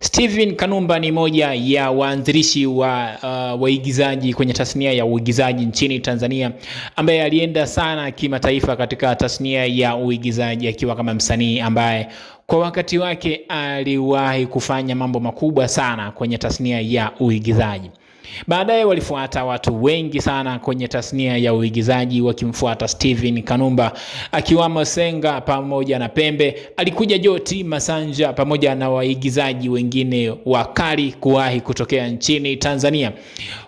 Steven Kanumba ni moja ya waanzilishi wa waigizaji kwenye tasnia ya uigizaji nchini Tanzania, ambaye alienda sana kimataifa katika tasnia ya uigizaji akiwa kama msanii ambaye kwa wakati wake aliwahi kufanya mambo makubwa sana kwenye tasnia ya uigizaji. Baadaye walifuata watu wengi sana kwenye tasnia ya uigizaji wakimfuata Steven Kanumba, akiwamo Senga pamoja na Pembe. Alikuja Joti Masanja pamoja na waigizaji wengine wakali kuwahi kutokea nchini Tanzania.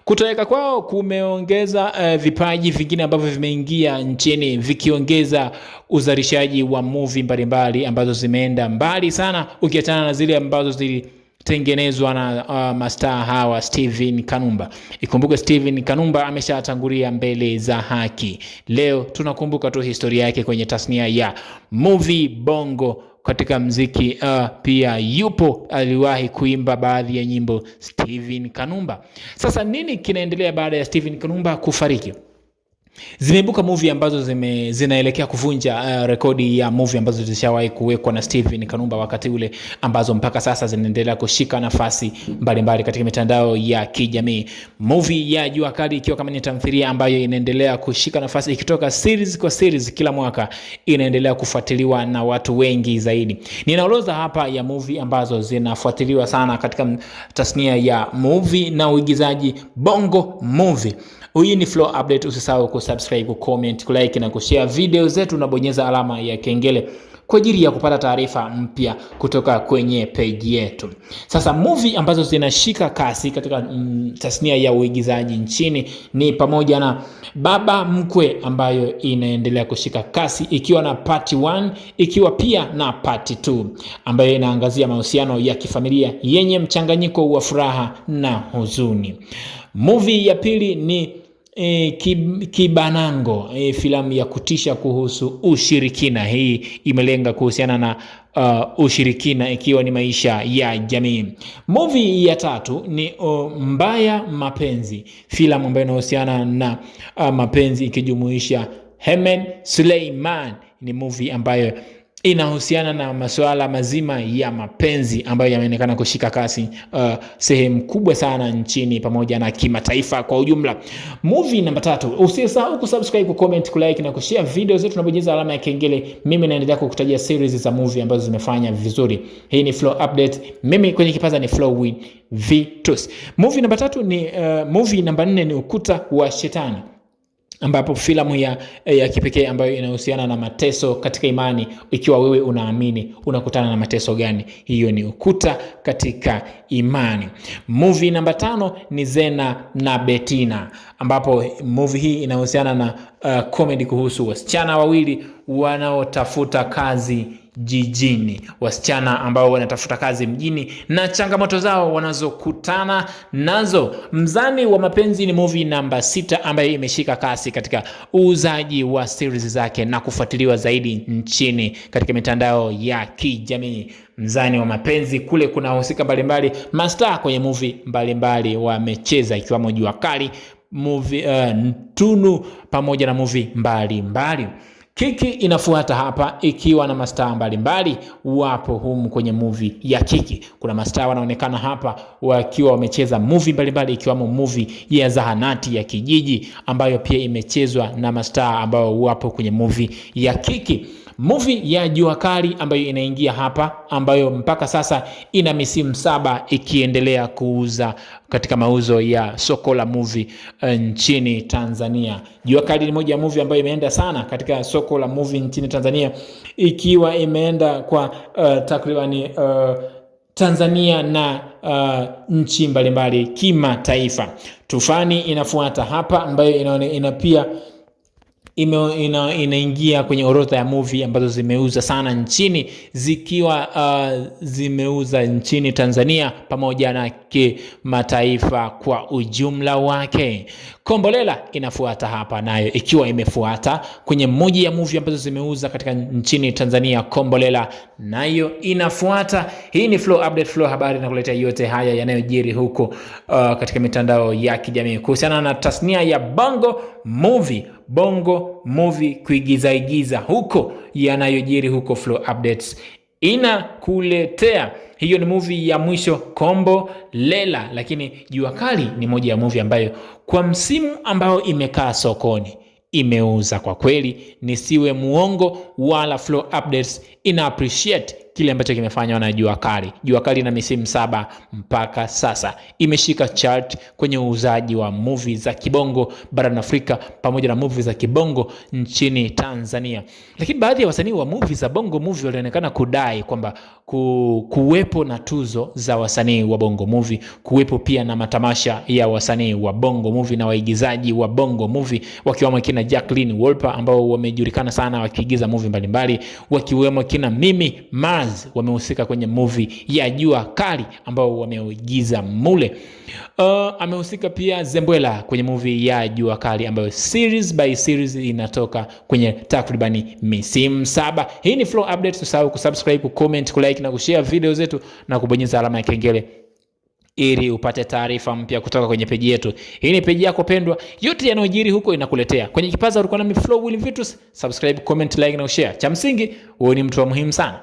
Kutoweka kwao kumeongeza vipaji vingine ambavyo vimeingia nchini, vikiongeza uzalishaji wa movie mbalimbali ambazo zimeenda mbali sana, ukiachana na zile ambazo tengenezwa na mastaa hawa Steven Kanumba. Ikumbuke Steven Kanumba ameshatangulia mbele za haki. Leo tunakumbuka tu historia yake kwenye tasnia ya movie bongo. Katika mziki pia yupo, aliwahi kuimba baadhi ya nyimbo Steven Kanumba. Sasa nini kinaendelea baada ya Steven Kanumba kufariki? Zimeibuka movie ambazo zinaelekea kuvunja rekodi ya movie ambazo zishawahi kuwekwa na Steven Kanumba wakati ule, ambazo mpaka sasa zinaendelea kushika nafasi mbalimbali katika mitandao ya kijamii. Movie ya Jua Kali ikiwa kama ni tamthilia ambayo inaendelea kushika nafasi, ikitoka series kwa series kila mwaka, inaendelea kufuatiliwa na watu wengi zaidi. Ninaorodha hapa ya movie ambazo zinafuatiliwa sana katika tasnia ya movie na uigizaji bongo movie. Hii ni Flow Update. Usisahau kusubscribe, comment, kulike na kushare video zetu na bonyeza alama ya kengele kwa ajili ya kupata taarifa mpya kutoka kwenye page yetu. Sasa movie ambazo zinashika kasi katika tasnia ya uigizaji nchini ni pamoja na Baba Mkwe, ambayo inaendelea kushika kasi ikiwa na part 1, ikiwa pia na part 2 ambayo inaangazia mahusiano ya kifamilia yenye mchanganyiko wa furaha na huzuni. Movie ya pili ni Kibanango, filamu ya kutisha kuhusu ushirikina. Hii imelenga kuhusiana na ushirikina, ikiwa ni maisha ya jamii. Movie ya tatu ni Mbaya Mapenzi, filamu ambayo inahusiana na mapenzi ikijumuisha Hemen Suleiman. Ni movie ambayo inahusiana na masuala mazima ya mapenzi ambayo yameonekana kushika kasi sehemu kubwa sana nchini pamoja na kimataifa kwa ujumla. Movie namba 3. Usisahau kusubscribe, kucomment, kulike na kushare video zetu na bonyeza alama ya kengele. Mimi naendelea kukutajia series za movie ambazo zimefanya vizuri. Hii ni Flow Update. Mimi kwenye kipaza ni Flow with Vitus. Movie namba 3 ni movie namba 4 ni Ukuta wa Shetani, ambapo filamu ya kipekee ambayo inahusiana na mateso katika imani. Ikiwa wewe unaamini, unakutana na mateso gani? Hiyo ni Ukuta katika Imani. Movie namba 5 ni Zena na Betina, ambapo movie hii inahusiana na comedy kuhusu wasichana wawili wanaotafuta kazi jijini, wasichana ambao wanatafuta kazi mjini na changamoto zao wanazokutana nazo. Mzani wa Mapenzi ni movie namba 6 ambayo imeshika kasi katika uuzaji wa series zake na kufuatiliwa zaidi nchini katika mitandao ya kijamii. Mzani wa Mapenzi, kule kuna wahusika mbalimbali, mastaa kwenye movie mbalimbali wamecheza, ikiwamo Jua Kali, movie Tunu pamoja na movie mbalimbali. Kiki inafuata hapa ikiwa na mastaa mbalimbali wapo humu kwenye movie ya Kiki. Kuna mastaa wanaonekana hapa wakiwa wamecheza movie mbalimbali, ikiwamo movie ya Zahanati ya Kijiji ambayo pia imechezwa na mastaa ambao wapo kwenye movie ya Kiki. Movie ya Jua Kali ambayo inaingia hapa, ambayo mpaka sasa ina misimu 7 ikiendelea kuuza katika mauzo ya soko la movie nchini Tanzania. Jua Kali ni moja ya movie ambayo imeenda sana katika soko la movie nchini Tanzania, ikiwa imeenda kwa takribani Tanzania na nchi mbalimbali kimataifa. Tufani inafuata hapa ambayo ina pia inaingia kwenye orodha ya movie ambazo zimeuza sana nchini, zikiwa zimeuza nchini Tanzania pamoja na kimataifa kwa ujumla wake. Kombolela inafuata hapa, nayo ikiwa imefuata kwenye moja ya movie ambazo zimeuza katika nchini Tanzania. Kombolela nayo inafuata. Hii ni Flow Update, Flow habari, na kuletea yote haya yanayojiri huko katika mitandao ya kijamii kuhusiana na tasnia ya bongo movie kuigiza huko, yanayojiri huko. Flow Updates inakuletea. Hiyo ni movie ya mwisho, Kombo Lela. Lakini Jua Kali ni moja ya movie ambayo kwa msimu ambao imekaa sokoni imeuza kwa kweli, nisiwe muongo, wala Flow Updates ina appreciate kile ambacho kimefanywa na Jua Kali. Jua Kali na misimu 7 mpaka sasa imeshika chart kwenye uuzaji wa movie za kibongo barani Afrika pamoja na movie za kibongo nchini Tanzania. Lakini baadhi ya wasanii wa movie za bongo movie walionekana kudai kwamba kuwepo na tuzo za wasanii wa bongo movie, kuwepo pia na matamasha ya wasanii wa bongo movie na waigizaji wa bongo movie, wakiwemo kina Jacqueline Wolper ambao wamejulikana sana wakiigiza movie mbalimbali, wakiwemo kina Mimi Mars wamehusika kwenye movie ya Jua Kali ambao wameigiza mule. Amehusika pia Zembwela kwenye movie ya Jua Kali ambayo series by series inatoka kwenye takribani misimu 7. Hii ni Flow Update. Usisahau kusubscribe, kucomment, kulike na kushare video zetu na kubonyeza alama ya kengele ili upate taarifa mpya kutoka kwenye peji yetu. Hii ni peji yako pendwa, yote yanayojiri huko inakuletea. Kwenye kipaza ulikuwa na Flow Will Vitus. Subscribe, comment, like na share. Cha msingi, wewe ni mtu wa muhimu sana.